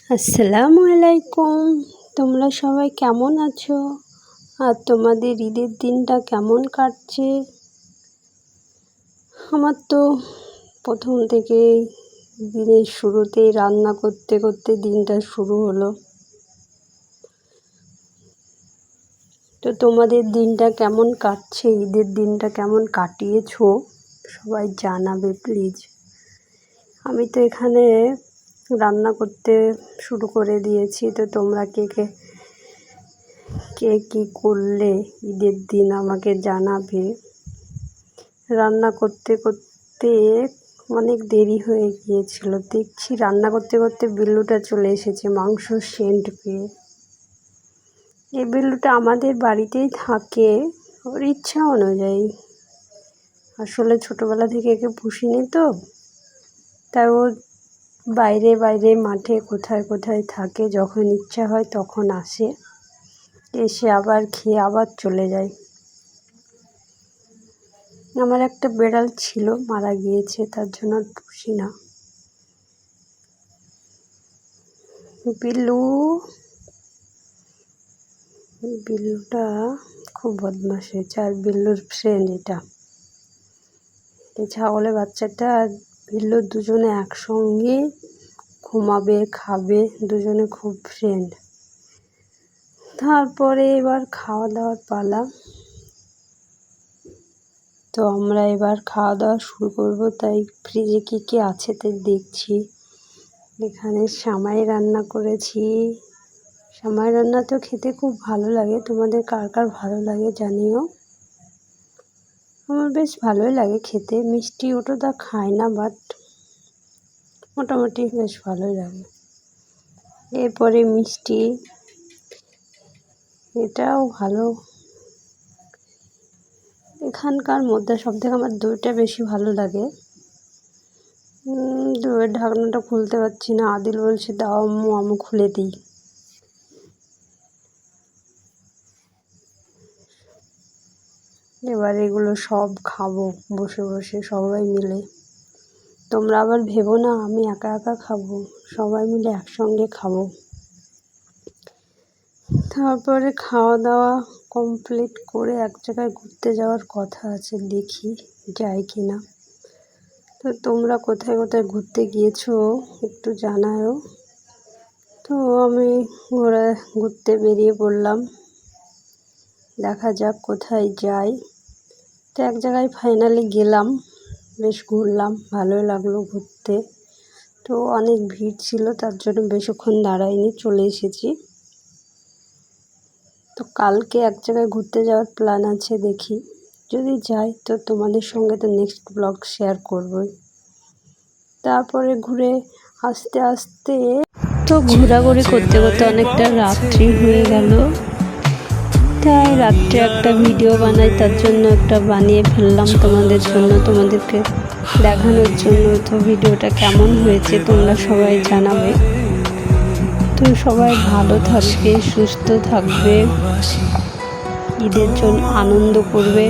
আসসালামু আলাইকুম। তোমরা সবাই কেমন আছো? আর তোমাদের ঈদের দিনটা কেমন কাটছে? আমার তো প্রথম থেকে দিনের শুরুতেই রান্না করতে করতে দিনটা শুরু হলো। তো তোমাদের দিনটা কেমন কাটছে, ঈদের দিনটা কেমন কাটিয়েছো সবাই জানাবে প্লিজ। আমি তো এখানে রান্না করতে শুরু করে দিয়েছি। তো তোমরা কে কী করলে ঈদের দিন আমাকে জানাবে। রান্না করতে করতে অনেক দেরি হয়ে গিয়েছিল। দেখছি রান্না করতে করতে বিল্লুটা চলে এসেছে মাংস সেন্ট পেয়ে। এই বিল্লুটা আমাদের বাড়িতেই থাকে, ওর ইচ্ছা অনুযায়ী। আসলে ছোটোবেলা থেকে একে পুষিনি তো, তাই ও বাইরে বাইরে মাঠে কোথায় কোথায় থাকে, যখন ইচ্ছা হয় তখন আসে, এসে আবার খেয়ে আবার চলে যায়। আমার একটা বেড়াল ছিল, মারা গিয়েছে, তার জন্য আর পুষি না। বিল্লুটা খুব বদমাশ হয়েছে। আর বিল্লুর ফ্রেন্ড এটা, এই ছাগলের বাচ্চাটা আর বিল্লু দুজনে একসঙ্গে ঘুমাবে, খাবে, দুজনে খুব ফ্রেন্ড। তারপরে এবার খাওয়া দাওয়ার পালা। তো আমরা এবার খাওয়া দাওয়া শুরু করব, তাই ফ্রিজে কী কী আছে তাই দেখছি। এখানে সামাই রান্না করেছি। সামাই রান্না তো খেতে খুব ভালো লাগে, তোমাদের কার কার ভালো লাগে জানিও। আমার বেশ ভালোই লাগে খেতে। মিষ্টি ওটা খাই না, বাট মোটামুটি বেশ ভালোই লাগে। এরপরে মিষ্টি, এটাও ভালো। এখানকার মধ্যে সবথেকে আমার দইটা বেশি ভালো লাগে। দইয়ের ঢাকনাটা খুলতে পারছি না। আদিল বলছে দাও আম্মু, আমি খুলে দিই। এবার এগুলো সব খাবো বসে বসে সবাই মিলে। তোমরা আবার ভেবো না আমি একা একা খাবো, সবাই মিলে একসঙ্গে খাবো। তারপরে খাওয়া দাওয়া কমপ্লিট করে এক জায়গায় ঘুরতে যাওয়ার কথা আছে, দেখি যাই কি না। তো তোমরা কোথায় কোথায় ঘুরতে গিয়েছো একটু জানাও। তো আমি ঘুরতে বেরিয়ে পড়লাম, দেখা যাক কোথায় যাই। তো এক জায়গায় ফাইনালি গেলাম, বেশ ঘুরলাম, ভালোই লাগলো ঘুরতে। তো অনেক ভিড় ছিল, তার জন্য বেশিক্ষণ দাঁড়াইনি, চলে এসেছি। তো কালকে এক জায়গায় ঘুরতে যাওয়ার প্ল্যান আছে, দেখি যদি যাই তো তোমাদের সঙ্গে তো নেক্সট ব্লগ শেয়ার করবই। তারপরে ঘুরে আস্তে আস্তে তো ঘোরাঘুরি করতে করতে অনেকটা রাত্রি হয়ে গেল। তাই রাত্রে একটা ভিডিও বানাই, তার জন্য একটা বানিয়ে ফেললাম তোমাদের জন্য, তোমাদেরকে দেখানোর জন্য। তো ভিডিওটা কেমন হয়েছে তোমরা সবাই জানাবে। তো সবাই ভালো থাকবে, সুস্থ থাকবে, ঈদের জন্য আনন্দ করবে।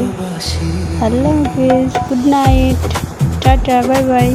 আল্লাহ হাফেজ, good night, tata, bye bye.